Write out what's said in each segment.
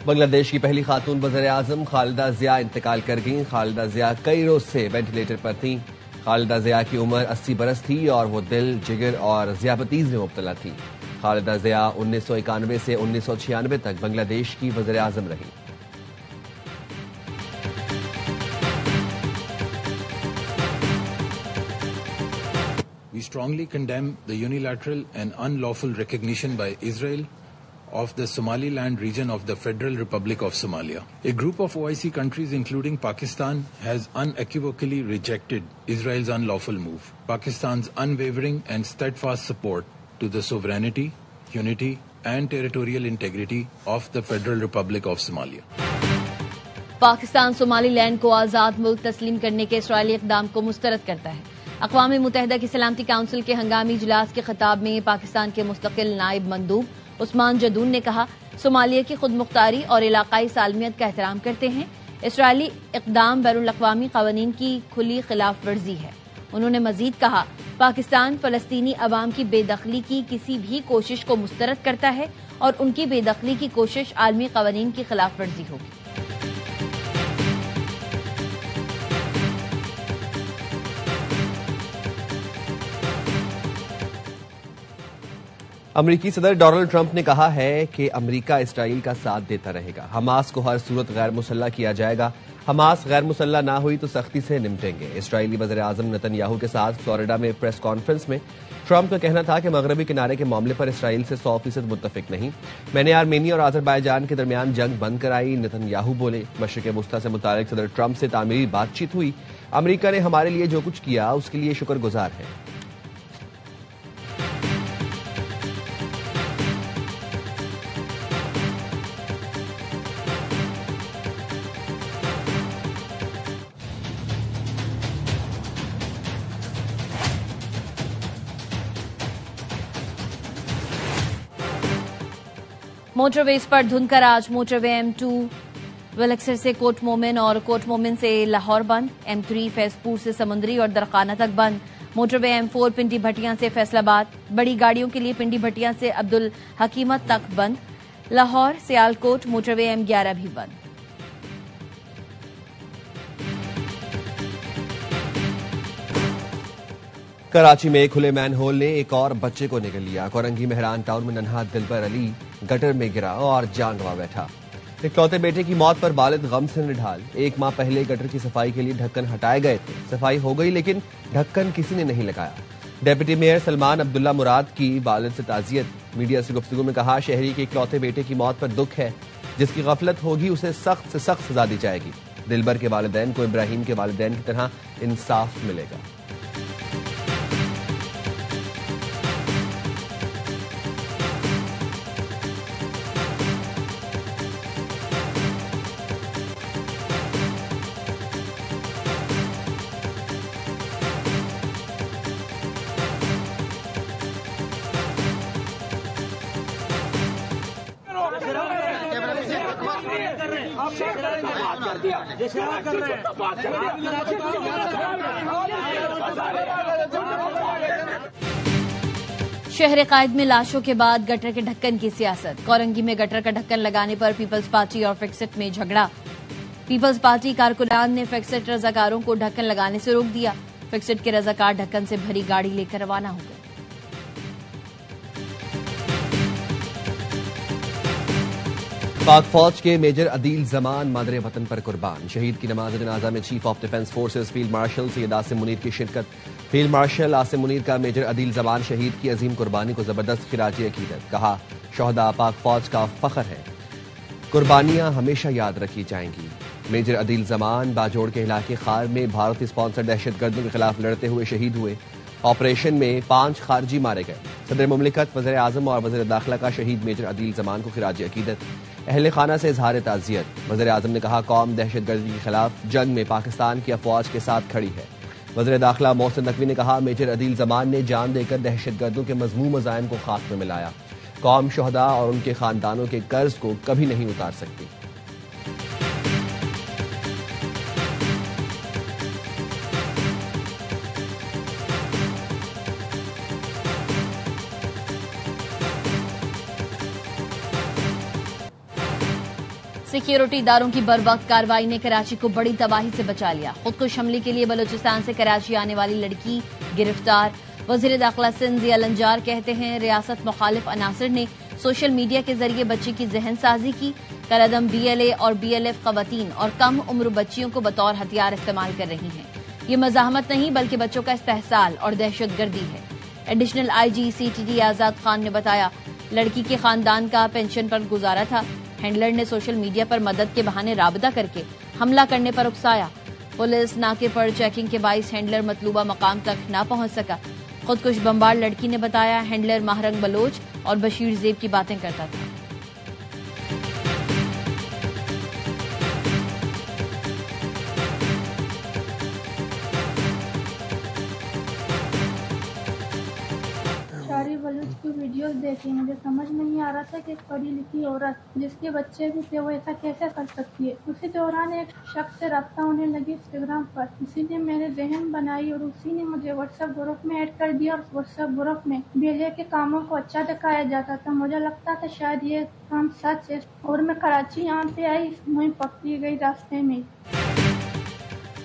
बांग्लादेश की पहली खातून वज़ीर-ए-आज़म खालिदा जिया इंतकाल कर गईं। खालिदा जिया कई रोज से वेंटिलेटर पर थीं। खालिदा जिया की उम्र 80 बरस थी और वो दिल, जिगर और ज़ियाबतीज़ में मुब्तला थी। खालिदा जिया 1991 से 1996 तक बांग्लादेश की वज़ीर-ए-आज़म रहीं। We strongly condemn the unilateral and unlawful recognition by Israel of the Somaliland region of the Federal Republic of Somalia. A group of OIC countries, including Pakistan, has unequivocally rejected Israel's unlawful move. Pakistan's unwavering and steadfast support to the sovereignty, unity, and territorial integrity of the Federal Republic of Somalia. Pakistan Somaliland को आजाद मुल्क तस्लीम करने के Israeli इक़दाम को मुस्तरद करता है। अक़वाम मुत्तहिदा की सलामती काउंसिल के हंगामी इजलास के खिताब में पाकिस्तान के मुस्तकिल नायब मंदूब उस्मान जदून ने कहा, सोमालिया की खुद मुख्तारी और इलाकाई सालमियत का एहतराम करते हैं। इसराइली इक़दाम बैनुल-अक़वामी क़वानीन की खुली खिलाफ वर्जी है। उन्होंने मजीद कहा, पाकिस्तान फ़लस्तीनी अवाम की बेदखली की किसी भी कोशिश को मुस्तरद करता है और उनकी बेदखली की कोशिश आलमी क़वानीन की खिलाफ वर्जी होगी। अमरीकी सदर डोनाल्ड ट्रंप ने कहा है कि अमरीका इसराइल का साथ देता रहेगा। हमास को हर सूरत गैर मुसल्ला किया जाएगा। हमास गैर मुसल्ला ना हुई तो सख्ती से निपटेंगे। इसराइली वज़ीर-ए-आज़म नेतन्याहू के साथ फ्लोरिडा में प्रेस कॉन्फ्रेंस में ट्रंप का कहना था कि मगरबी किनारे के मामले पर इसराइल से 100% मुत्तफिक नहीं। मैंने आर्मेनिया और अजरबैजान के दरमियान जंग बंद कराई, नेतन्याहू बोले। मशरिक़ वुस्ता से मुतालिक सदर ट्रंप से तामीरी बातचीत हुई। अमरीका ने हमारे लिए जो कुछ किया उसके लिए शुक्रगुजार है। मोटरवेज पर धुंध का राज। मोटरवे M2 वलक्सर से कोट मोमिन और कोट मोमिन से लाहौर बंद। M3 फैजपुर से समुंदरी और दरखाना तक बंद। मोटरवे M4 पिंडी भटियां से फैसलाबाद। बड़ी गाड़ियों के लिए पिंडी भटियां से अब्दुल हकीमत तक बंद। लाहौर सियालकोट मोटरवे M11 भी बंद। कराची में खुले मैन होल ने एक और बच्चे को निगल लिया। कोरंगी मेहरान टाउन में नन्हा दिलबर अली गटर में गिरा और जान गंवा बैठा। इकलौते बेटे की मौत पर वालिद गम से निढाल। एक माह पहले गटर की सफाई के लिए ढक्कन हटाए गए थे। सफाई हो गई लेकिन ढक्कन किसी ने नहीं लगाया। डेप्यूटी मेयर सलमान अब्दुल्ला मुराद की वालिद से ताजियत। मीडिया से गुफ्तगू में कहा, शहरी के इकलौते बेटे की मौत पर दुख है। जिसकी गफलत होगी उसे सख्त से सख्त सजा दी जाएगी। दिलबर के वालिदैन को इब्राहिम के वालिदैन की तरह इंसाफ मिलेगा। शहर कायद में लाशों के बाद गटर के ढक्कन की सियासत। कोरंगी में गटर का ढक्कन लगाने पर पीपल्स पार्टी और फिक्सिट में झगड़ा। पीपल्स पार्टी कारकुनान ने फिक्सिट रजाकारों को ढक्कन लगाने से रोक दिया। फिक्सिट के रजाकार ढक्कन से भरी गाड़ी लेकर रवाना हो गए। पाक फौज के मेजर अदील जमान मादरे वतन पर कुर्बान। शहीद की नमाज जनाजा में chief of defence forces field marshal Syed Asim Munir की शिरकत। फील्ड मार्शल आसिम मुनीर का मेजर अदील जमान शहीद की अजीम कुर्बानी को जबरदस्त खिराजी अकीदत। कहा, शोहदा पाक फौज का फख्र है, कुर्बानियां हमेशा याद रखी जाएंगी। मेजर अदील जमान बाजोड़ के इलाके खार में भारतीय स्पॉन्सर दहशतगर्दों के खिलाफ लड़ते हुए शहीद हुए। ऑपरेशन में 5 खारजी मारे गए। सदर मुमलिकत, वज़ीर-ए-आज़म और वज़ीर दाखिला का शहीद मेजर अदील जमान को खिराजी अकीदत। अहले खाना से इजहार ताज़ियत। वज़ीर-ए-आज़म ने कहा, कौम दहशतगर्दी के खिलाफ जंग में पाकिस्तान की अफवाज के साथ खड़ी है। वज़ीर दाखिला मोहसिन नकवी ने कहा, मेजर अदील जमान ने जान देकर दहशतगर्दों के मज़मूम मज़ाइम को खाक में मिलाया। कौम शोहदा और उनके खानदानों के कर्ज को कभी नहीं उतार सकती। सिक्योरिटी इदारों की बर्वक्त कार्रवाई ने कराची को बड़ी तबाही से बचा लिया। खुदकुश हमले के लिए बलूचिस्तान से कराची आने वाली लड़की गिरफ्तार। वजीर दाखिला सिंध ज़िया लंजार कहते हैं, रियासत मुखालिफ अनासर ने सोशल मीडिया के जरिए बच्ची की जहन साजी की। कलअदम BLA और BLF खवातीन और कम उम्र बच्चियों को बतौर हथियार इस्तेमाल कर रही हैं। ये मजाहमत नहीं बल्कि बच्चों का इस्तेहसाल और दहशतगर्दी है। एडिशनल IG CTD आजाद खान ने बताया, लड़की के खानदान का पेंशन पर गुजारा था। हैंडलर ने सोशल मीडिया पर मदद के बहाने राबता करके हमला करने पर उकसाया। पुलिस नाके पर चेकिंग के बाइस हैंडलर मतलूबा मकाम तक न पहुंच सका। खुदकुश बम्बार लड़की ने बताया, हैंडलर महरंग बलोच और बशीर जेब की बातें करता था। बलूच की वीडियोस देखी, मुझे समझ नहीं आ रहा था कि एक पढ़ी लिखी औरत जिसके बच्चे भी थे वो ऐसा कैसे कर सकती है। उसी दौरान एक शख्स से रब्ता होने लगी इंस्टाग्राम पर, इसीलिए मैंने जहन बनाई और उसी ने मुझे व्हाट्सएप ग्रुप में ऐड कर दिया। और व्हाट्सएप ग्रुप में BLA के कामों को अच्छा दिखाया जाता था। मुझे लगता था शायद ये काम सच है और मैं कराची यहाँ पे आई, मुझे पकड़ी गई रास्ते में।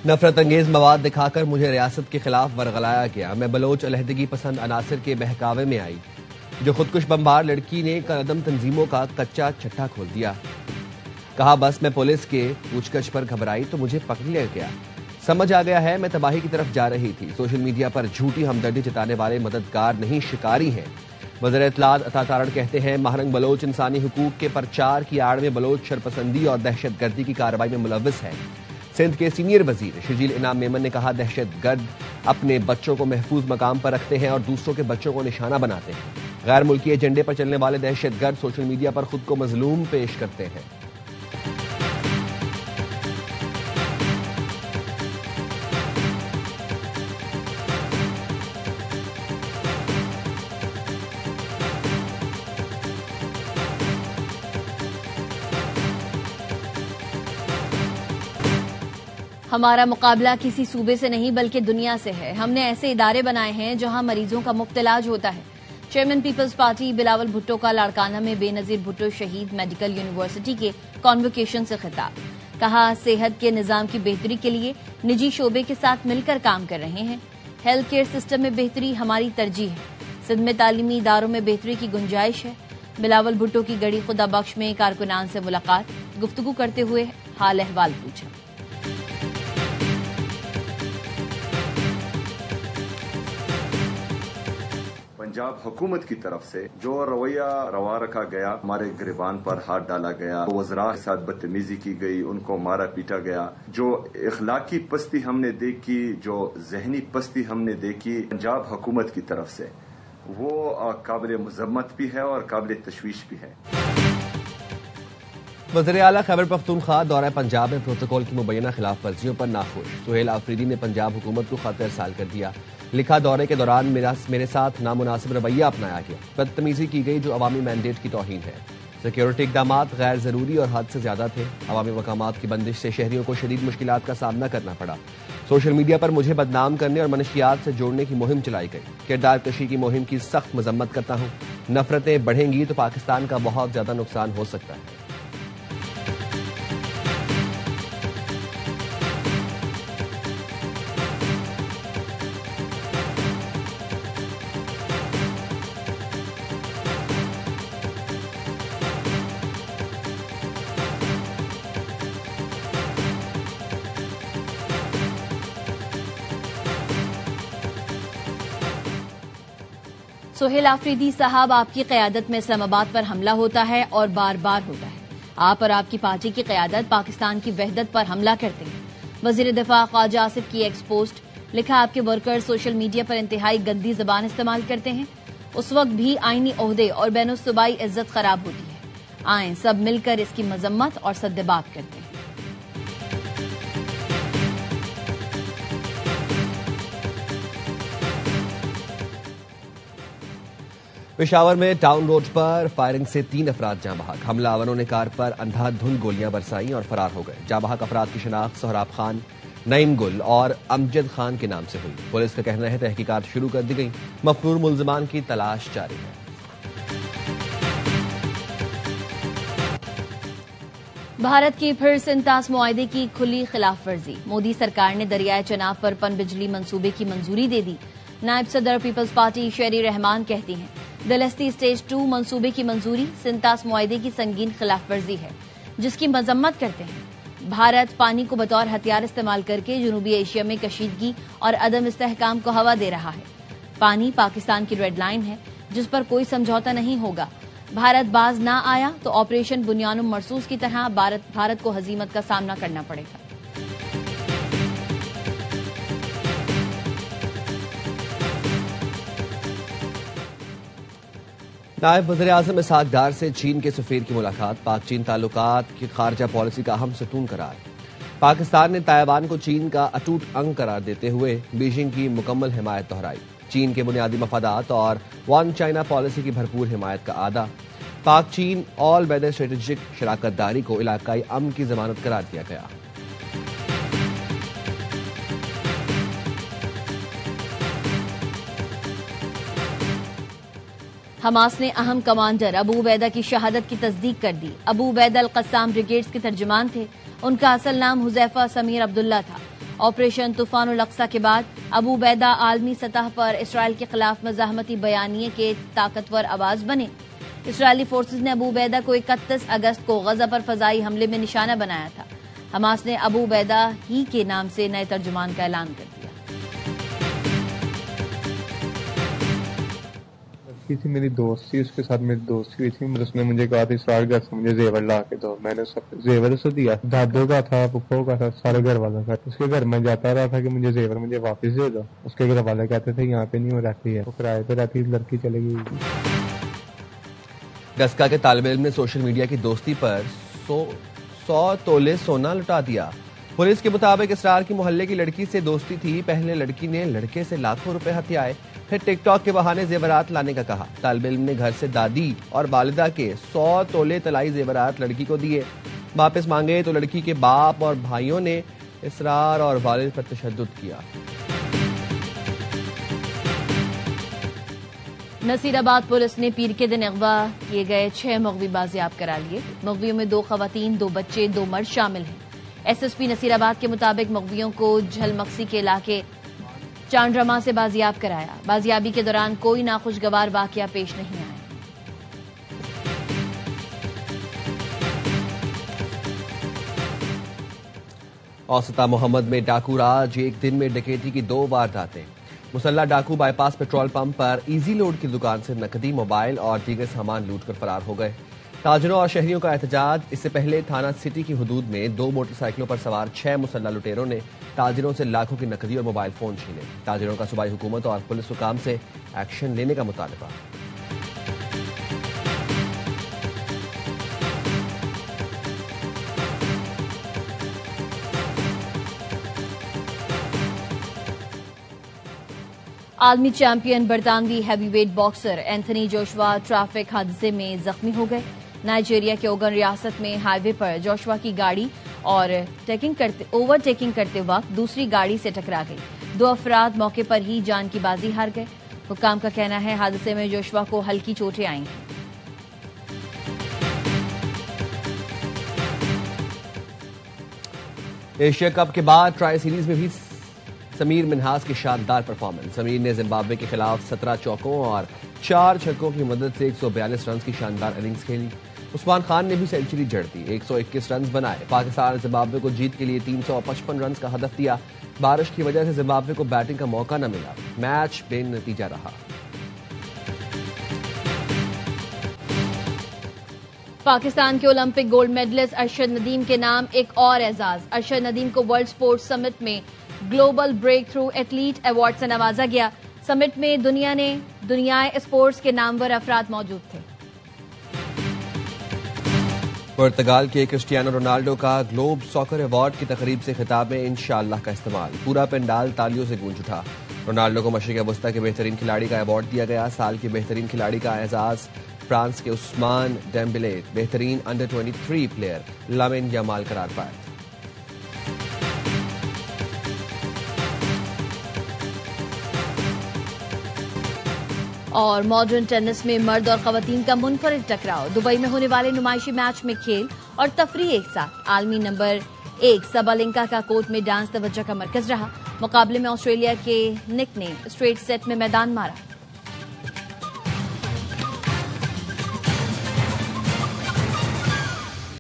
नफरत अंगेज मवाद दिखाकर मुझे रियासत के खिलाफ वरगलाया गया। मैं बलोच अलहदगी पसंद अनासर के बहकावे में आई। जो खुदकुश बम्बार लड़की ने कदम तंजीमों का कच्चा छट्टा खोल दिया। कहा, बस मैं पुलिस के पूछगछ पर घबराई तो मुझे पकड़ लिया गया। समझ आ गया है मैं तबाही की तरफ जा रही थी। सोशल मीडिया पर झूठी हमदर्दी जताने वाले मददगार नहीं शिकारी हैं। वज़ीर इत्तलात अता तारड़ कहते हैं, महरंग बलोच इंसानी हुकूक के प्रचार की आड़ में बलोच शरपसंदी और दहशतगर्दी की कार्रवाई में मुलव्वस है। सिंध के सीनियर वजीर शजील इनाम मेमन ने कहा, दहशतगर्द अपने बच्चों को महफूज मकाम पर रखते हैं और दूसरों के बच्चों को निशाना बनाते हैं। गैर मुल्की एजेंडे पर चलने वाले दहशतगर्द सोशल मीडिया पर खुद को मजलूम पेश करते हैं। हमारा मुकाबला किसी सूबे से नहीं बल्कि दुनिया से है। हमने ऐसे इदारे बनाए हैं जहां मरीजों का मुफ्त इलाज होता है। चेयरमैन पीपल्स पार्टी बिलावल भुट्टो का लाड़काना में बेनजीर भुट्टो शहीद मेडिकल यूनिवर्सिटी के कॉन्वोकेशन से खिताब। कहा, सेहत के निजाम की बेहतरी के लिए निजी शोबे के साथ मिलकर काम कर रहे हैं। हेल्थ केयर सिस्टम में बेहतरी हमारी तरजीह है। सिंध में तालीमी इदारों में बेहतरी की गुंजाइश है। बिलावल भुट्टो की गड़ी खुदा बख्श में कारकुनान से मुलाकात, गुफ्तगू करते हुए हाल अहवाल पूछा। पंजाब हुकूमत की तरफ से जो रवैया रवा रखा गया, हमारे गिरबान पर हाथ डाला गया, वज़रा के साथ बदतमीजी की गई, उनको मारा पीटा गया, जो इखलाकी पस्ती हमने देखी, जो जहनी पस्ती हमने देखी पंजाब हुकूमत की तरफ से, वो काबिल मज़म्मत भी है और काबिल तशवीश भी है। वज़ीर आला खैबर पख्तूनख्वा दौरा पंजाब में प्रोटोकॉल की मुबैना खिलाफ वर्जियों पर नाखुश। सुहेल आफरीदी ने पंजाब हुकूमत को खत इरसाल कर दिया। लिखा, दौरे के दौरान मेरे साथ नामुनासिब रवैया अपनाया गया, बदतमीजी की गई जो अवामी मैंडेट की तौहीन है। सिक्योरिटी इकदाम गैर जरूरी और हद से ज्यादा थे। अवामी मकामात की बंदिश से शहरियों को शदीद मुश्किलात का सामना करना पड़ा। सोशल मीडिया पर मुझे बदनाम करने और मनशियात से जोड़ने की मुहिम चलाई गई। किरदार कशी की मुहिम की सख्त मजम्मत करता हूँ। नफरतें बढ़ेंगी तो पाकिस्तान का बहुत ज्यादा नुकसान हो सकता है। सुहेल आफरीदी साहब, आपकी क़यादत में इस्लामाबाद पर हमला होता है और बार बार होता है। आप और आपकी पार्टी की क़यादत पाकिस्तान की वहदत पर हमला करते हैं। वज़ीर दिफा ख्वाजा आसिफ की एक्स पोस्ट। लिखा, आपके वर्कर्स सोशल मीडिया पर इंतहाई गंदी जबान इस्तेमाल करते हैं। उस वक्त भी आईनी ओहदे और बैनुस्सूबाई इज्जत खराब होती है। आएं सब मिलकर इसकी मजम्मत और सद्देबात करते हैं। पेशावर में टाउन रोड पर फायरिंग से 3 अफराद जाँ बहक। हमलावरों ने कार पर अंधाधुंध गोलियां बरसाई और फरार हो गए। जाँ बहक अफराद की शनाख्त सोहराब खान, नईम गुल और अमजद खान के नाम से हुई। पुलिस का कहना है तहकीकात शुरू कर दी गई। मफरूर मुल्जिमान की तलाश जारी है। भारत की फिर सिंतास मुआहदे की खुली खिलाफ वर्जी। मोदी सरकार ने दरियाए चनाब पर पनबिजली मंसूबे की मंजूरी दे दी। नायब सदर पीपल्स पार्टी शेरी रहमान कहती हैं, दलहस्ती स्टेज 2 मंसूबे की मंजूरी सिंतास मुआहदे की संगीन खिलाफ वर्जी है, जिसकी मजम्मत करते हैं। भारत पानी को बतौर हथियार इस्तेमाल करके जनूबी एशिया में कशीदगी और अदम इस्तेहकाम को हवा दे रहा है। पानी पाकिस्तान की रेड लाइन है, जिस पर कोई समझौता नहीं होगा। भारत बाज ना आया तो ऑपरेशन बुनियानुम मरसूस की तरह भारत को हजीमत का सामना करना पड़ेगा। नायब वज़ीर-ए-आज़म इसहाक डार से चीन के सफीर की मुलाकात। पाक चीन ताल्लुकात की खारजा पॉलिसी का अहम सतून करार। पाकिस्तान ने ताइवान को चीन का अटूट अंग करार देते हुए बीजिंग की मुकम्मल हिमायत दोहराई। चीन के बुनियादी मफादात और वन चाइना पॉलिसी की भरपूर हिमायत का आदा। पाक चीन ऑल वेदर स्ट्रेटेजिक शराकतदारी को इलाकाई अमन की जमानत करार दिया गया। हमास ने अहम कमांडर अबू उबैदा की शहादत की तस्दीक कर दी। अबू उबैदा अल कस्साम ब्रिगेड्स के तर्जुमान थे। उनका असल नाम हुजैफा समीर अब्दुल्ला था। ऑपरेशन तूफानुल अक्सा के बाद अबू उबैदा आलमी सतह पर इसराइल के खिलाफ मज़ाहमती बयानिए के ताकतवर आवाज बने। इसराइली फोर्सेज ने अबू उबैदा को 31 अगस्त को गजा पर फजाई हमले में निशाना बनाया था। हमास ने अबू उबैदा ही के नाम से नए तर्जुमान का ऐलान कर दिया। थी मेरी दोस्त थी, उसके साथ मेरी दोस्ती हुई थी। उसने मुझे कहा था इसरार घर से मुझे जेवर ला के दो। मैंने जेवर उसे दिया। दादों का था, पुप्पो का था, सारे घर वालों का। उसके घर में जाता रहा था कि मुझे जेवर मुझे वापस दे दो। उसके घर वाले कहते थे यहाँ पे नहीं हो रहती है, वो किराए पे रहती, लड़की चली गई। गस्का के तालिब इल्म ने सोशल मीडिया की दोस्ती पर 100 तोले सोना लुटा दिया। पुलिस के मुताबिक इसरार की मोहल्ले की लड़की से दोस्ती थी। पहले लड़की ने लड़के से लाखों रुपए हथियाए, फिर टिकटॉक के बहाने जेवरात लाने का कहा। तालिब इल्म ने घर से दादी और वालिदा के 100 तोले तलाई जेवरात लड़की को दिए। वापस मांगे तो लड़की के बाप और भाइयों ने इसरार और वालिद पर तशद्दुद किया। नसीराबाद पुलिस ने पीर के दिन अगवा किए गए 6 मगवी बाजियाब करा लिए। मगवियों में 2 खवातीन, 2 बच्चे, 2 मर्द शामिल हैं। एसएसपी नसीराबाद के मुताबिक मगवियों को झलमक्सी के इलाके चांड्रमा से बाजियाब कराया। बाजियाबी के दौरान कोई नाखुशगवार वाकया पेश नहीं आया। औसता मोहम्मद में डाकू राज, एक दिन में डकैती की 2 वारदातें। मुसल्ला डाकू बाईपास पेट्रोल पंप पर इजी लोड की दुकान से नकदी, मोबाइल और दीगर सामान लूटकर फरार हो गए। ताजरों और शहरियों का एहतजाज। इससे पहले थाना सिटी की हुदूद में 2 मोटरसाइकिलों पर सवार 6 मुसल्ला लुटेरों ने ताजिरों से लाखों की नकदी और मोबाइल फोन छीने। ताजिरों का सूबाई हुकूमत और पुलिस हुकाम से एक्शन लेने का मुतालबा। आलमी चैंपियन बरतानवी heavyweight boxer Anthony Joshua traffic हादसे में जख्मी हो गए। नाइजीरिया के ओगन रियासत में हाईवे पर जोशुआ की गाड़ी और ओवरटेकिंग करते वक्त दूसरी गाड़ी से टकरा गई। 2 अफराद मौके पर ही जान की बाजी हार गए। हुक्काम का कहना है हादसे में जोशुआ को हल्की चोटें आई हैं। एशिया कप के बाद ट्राई सीरीज में भी समीर मिन्हास की शानदार परफॉर्मेंस। समीर ने जिम्बाब्वे के खिलाफ 17 चौकों और 4 छक्कों की मदद से 142 रन की शानदार इनिंग्स खेली। उस्मान खान ने भी सेंचुरी जड़ दी, 121 रन बनाए। पाकिस्तान ने जिम्बाब्वे को जीत के लिए 355 रन का हदफ दिया। बारिश की वजह से जिम्बाब्वे को बैटिंग का मौका न मिला। मैच बेनतीजा रहा। पाकिस्तान के Olympic gold medalist Arshad Nadeem के नाम एक और एजाज। अरशद नदीम को वर्ल्ड स्पोर्ट्स समिट में global breakthrough athlete award से नवाजा गया। समिट में दुनियाए स्पोर्ट्स के नामवर अफराद मौजूद थे। पुर्तगाल के क्रिस्टियानो रोनाल्डो का ग्लोब सॉकर अवार्ड की तकरीब से खिताब में इंशाअल्लाह का इस्तेमाल। पूरा पंडाल तालियों से गूंज उठा। रोनाल्डो को मशरिक वस्ता के बेहतरीन खिलाड़ी का अवार्ड दिया गया। साल के बेहतरीन खिलाड़ी का एजाज फ्रांस के उस्मान डेम्बेले, बेहतरीन अंडर 23 प्लेयर लामिन यमाल करार पाया। और मॉडर्न टेनिस में मर्द और खवातीन का मुनफरिद टकराव। दुबई में होने वाले नुमाइशी मैच में खेल और तफरीह एक साथ। आलमी नंबर 1 सबलेंका का कोर्ट में डांस तवज्जो का मरकज रहा। मुकाबले में ऑस्ट्रेलिया के निक ने स्ट्रेट सेट में मैदान मारा।